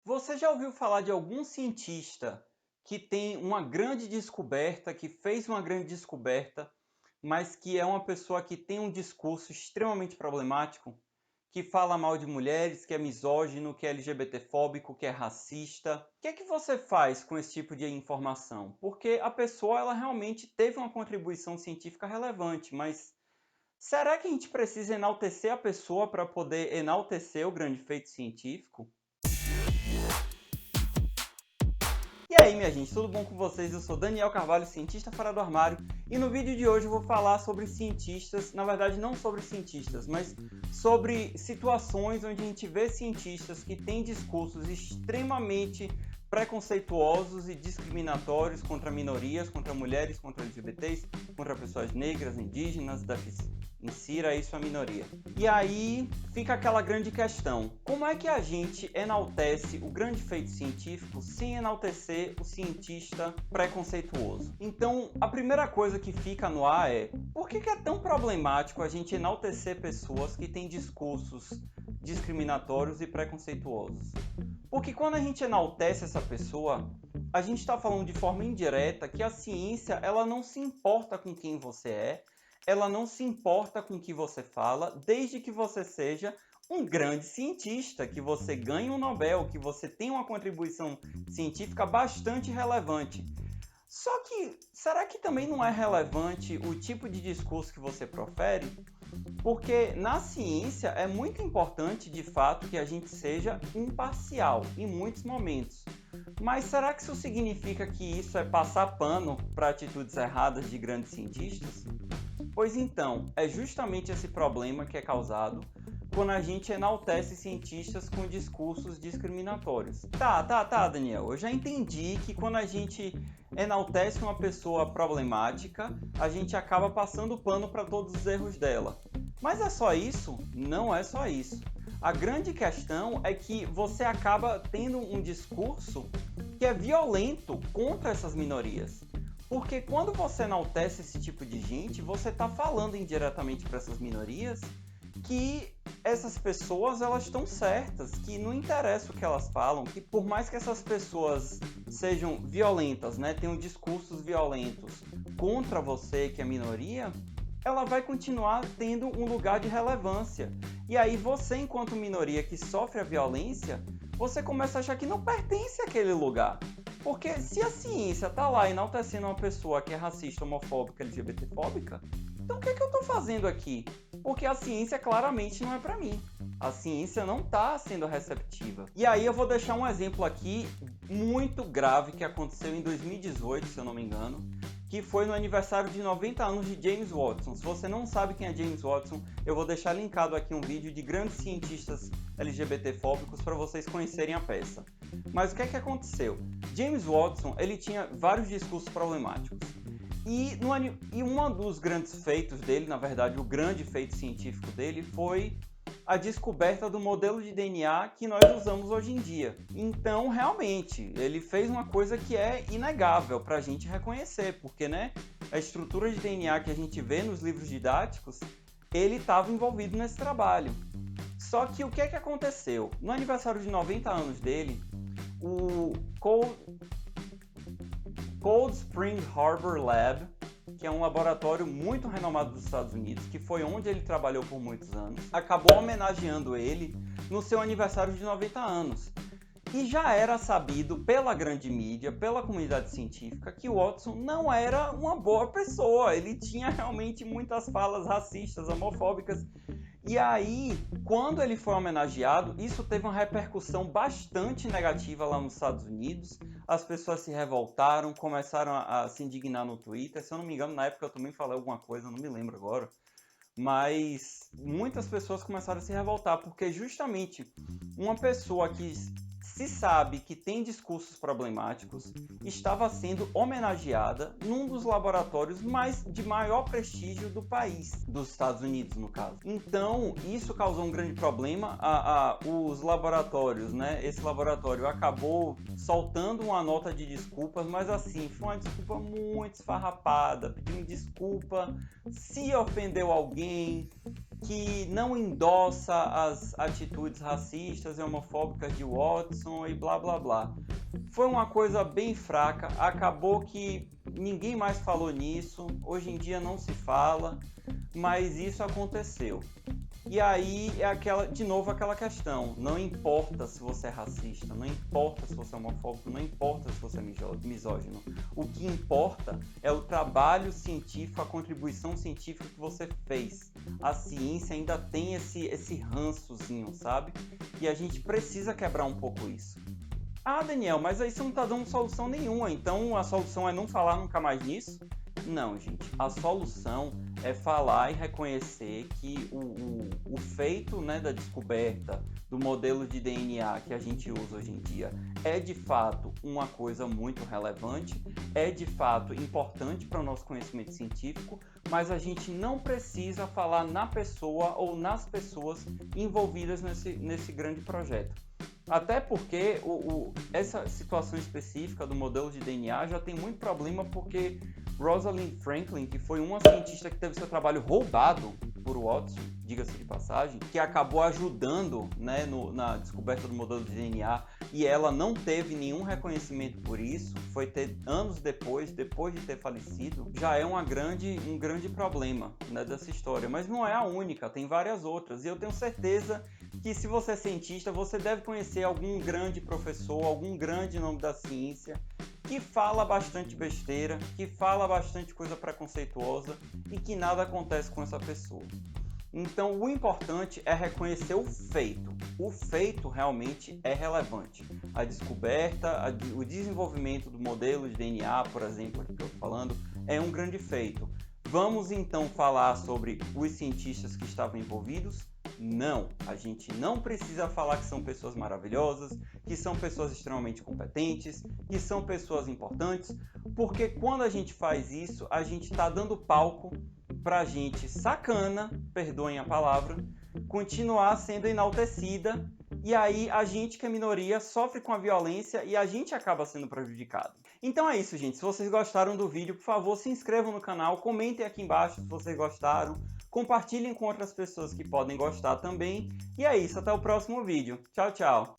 Você já ouviu falar de algum cientista que tem uma grande descoberta, que fez uma grande descoberta, mas que é uma pessoa que tem um discurso extremamente problemático, que fala mal de mulheres, que é misógino, que é LGBTfóbico, que é racista? O que é que você faz com esse tipo de informação? Porque a pessoa ela realmente teve uma contribuição científica relevante, mas será que a gente precisa enaltecer a pessoa para poder enaltecer o grande feito científico? E aí, minha gente, tudo bom com vocês? Eu sou Daniel Carvalho, cientista fora do armário, e no vídeo de hoje eu vou falar sobre cientistas, na verdade não sobre cientistas, mas sobre situações onde a gente vê cientistas que têm discursos extremamente preconceituosos e discriminatórios contra minorias, contra mulheres, contra LGBTs, contra pessoas negras, indígenas, insira isso a minoria. E aí fica aquela grande questão: como é que a gente enaltece o grande feito científico sem enaltecer o cientista preconceituoso? Então, a primeira coisa que fica no ar é: por que é tão problemático a gente enaltecer pessoas que têm discursos discriminatórios e preconceituosos? Porque quando a gente enaltece essa pessoa, a gente está falando de forma indireta que a ciência ela não se importa com quem você é, ela não se importa com o que você fala, desde que você seja um grande cientista, que você ganhe um Nobel, que você tenha uma contribuição científica bastante relevante. Só que, será que também não é relevante o tipo de discurso que você profere? Porque na ciência é muito importante, de fato, que a gente seja imparcial em muitos momentos. Mas será que isso significa que isso é passar pano para atitudes erradas de grandes cientistas? Pois então, é justamente esse problema que é causado quando a gente enaltece cientistas com discursos discriminatórios. Tá, Daniel, eu já entendi que quando a gente enaltece uma pessoa problemática, a gente acaba passando pano para todos os erros dela. Mas é só isso? Não é só isso. A grande questão é que você acaba tendo um discurso que é violento contra essas minorias. Porque quando você enaltece esse tipo de gente, você está falando indiretamente para essas minorias que essas pessoas elas estão certas, que não interessa o que elas falam, que por mais que essas pessoas sejam violentas, né, tenham discursos violentos contra você, que é minoria, ela vai continuar tendo um lugar de relevância. E aí você, enquanto minoria que sofre a violência, você começa a achar que não pertence àquele lugar. Porque se a ciência está lá enaltecendo uma pessoa que é racista, homofóbica, LGBTfóbica, então o que é que eu estou fazendo aqui? Porque a ciência claramente não é para mim. A ciência não está sendo receptiva. E aí eu vou deixar um exemplo aqui muito grave que aconteceu em 2018, se eu não me engano, que foi no aniversário de 90 anos de James Watson. Se você não sabe quem é James Watson, eu vou deixar linkado aqui um vídeo de grandes cientistas LGBTfóbicos para vocês conhecerem a peça. Mas o que é que aconteceu? James Watson, ele tinha vários discursos problemáticos. E um dos grandes feitos dele, na verdade, o grande feito científico dele foi a descoberta do modelo de DNA que nós usamos hoje em dia. Então, realmente, ele fez uma coisa que é inegável para a gente reconhecer, porque né, a estrutura de DNA que a gente vê nos livros didáticos, ele estava envolvido nesse trabalho. Só que o que é que aconteceu? No aniversário de 90 anos dele, o Cold Spring Harbor Lab, que é um laboratório muito renomado dos Estados Unidos, que foi onde ele trabalhou por muitos anos, acabou homenageando ele no seu aniversário de 90 anos. E já era sabido pela grande mídia, pela comunidade científica, que Watson não era uma boa pessoa. Ele tinha realmente muitas falas racistas, homofóbicas. E aí, quando ele foi homenageado, isso teve uma repercussão bastante negativa lá nos Estados Unidos. As pessoas se revoltaram, começaram a se indignar no Twitter. Se eu não me engano, na época eu também falei alguma coisa, não me lembro agora. Mas muitas pessoas começaram a se revoltar, porque justamente uma pessoa que se sabe que tem discursos problemáticos estava sendo homenageada num dos laboratórios de maior prestígio do país, dos Estados Unidos, no caso. Então, isso causou um grande problema. Os laboratórios, né? Esse laboratório acabou soltando uma nota de desculpas, mas assim, foi uma desculpa muito esfarrapada, pedindo desculpa se ofendeu alguém, que não endossa as atitudes racistas e homofóbicas de Watson e blá blá blá. Foi uma coisa bem fraca, acabou que ninguém mais falou nisso, hoje em dia não se fala, mas isso aconteceu. E aí é de novo aquela questão, não importa se você é racista, não importa se você é homofóbico, não importa se você é misógino. O que importa é o trabalho científico, a contribuição científica que você fez. A ciência ainda tem esse rançozinho, sabe? E a gente precisa quebrar um pouco isso. Ah, Daniel, mas aí você não está dando solução nenhuma, então a solução é não falar nunca mais nisso? Não, gente, a solução é falar e reconhecer que o feito, né, da descoberta do modelo de DNA que a gente usa hoje em dia é de fato uma coisa muito relevante, é de fato importante para o nosso conhecimento científico, mas a gente não precisa falar na pessoa ou nas pessoas envolvidas nesse grande projeto. Até porque essa situação específica do modelo de DNA já tem muito problema, porque Rosalind Franklin, que foi uma cientista que teve seu trabalho roubado por Watson, diga-se de passagem, que acabou ajudando, né, na descoberta do modelo de DNA, e ela não teve nenhum reconhecimento por isso, foi ter anos depois de ter falecido, já é um grande problema, né, dessa história. Mas não é a única, tem várias outras, e eu tenho certeza que se você é cientista, você deve conhecer algum grande professor, algum grande nome da ciência, que fala bastante besteira, que fala bastante coisa preconceituosa e que nada acontece com essa pessoa. Então, o importante é reconhecer o feito. O feito realmente é relevante. A descoberta, o desenvolvimento do modelo de DNA, por exemplo, que eu estou falando, é um grande feito. Vamos então falar sobre os cientistas que estavam envolvidos? Não, a gente não precisa falar que são pessoas maravilhosas, que são pessoas extremamente competentes, que são pessoas importantes, porque quando a gente faz isso, a gente está dando palco pra gente sacana, perdoem a palavra, continuar sendo enaltecida, e aí a gente que é minoria sofre com a violência e a gente acaba sendo prejudicado. Então é isso, gente. Se vocês gostaram do vídeo, por favor, se inscrevam no canal, comentem aqui embaixo se vocês gostaram, compartilhem com outras pessoas que podem gostar também. E é isso, até o próximo vídeo. Tchau, tchau!